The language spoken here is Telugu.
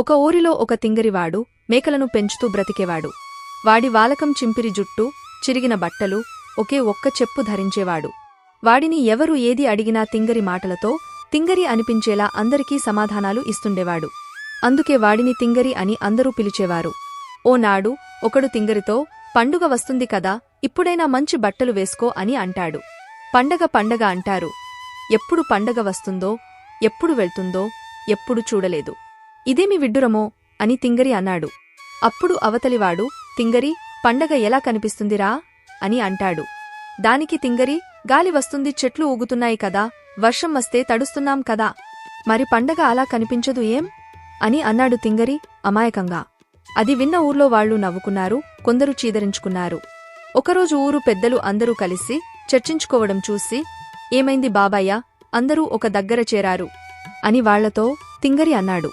ఒక ఊరిలో ఒక తింగరివాడు మేకలను పెంచుతూ బ్రతికేవాడు. వాడి వాలకం చింపిరి జుట్టు, చిరిగిన బట్టలు, ఒకే ఒక్క చెప్పు ధరించేవాడు. వాడిని ఎవరు ఏది అడిగినా తింగరి మాటలతో తింగరి అనిపించేలా అందరికీ సమాధానాలు ఇస్తుండేవాడు. అందుకే వాడిని తింగరి అని అందరూ పిలిచేవారు. ఓనాడు ఒకడు తింగరితో, పండుగ వస్తుంది కదా, ఇప్పుడైనా మంచి బట్టలు వేసుకో అని అంటాడు. పండగ పండగ అంటారు. ఎప్పుడు పండగ వస్తుందో, ఎప్పుడు వెళ్తుందో, ఎప్పుడు చూడలేదు. ఇదేమి విడ్డూరమో అని తింగరి అన్నాడు. అప్పుడు అవతలివాడు, తింగరి, పండగ ఎలా కనిపిస్తుందిరా అని అంటాడు. దానికి తింగరి, గాలి వస్తుంది, చెట్లు ఊగుతున్నాయి కదా, వర్షం వస్తే తడుస్తున్నాం కదా, మరి పండగ అలా కనిపించదు ఏం అని అన్నాడు తింగరి అమాయకంగా. అది విన్న ఊర్లో వాళ్లు నవ్వుకున్నారు, కొందరు చీదరించుకున్నారు. ఒకరోజు ఊరు పెద్దలు అందరూ కలిసి చర్చించుకోవడం చూసి, ఏమైంది బాబాయ్య, అందరూ ఒక దగ్గర చేరారు అని వాళ్లతో తింగరి అన్నాడు.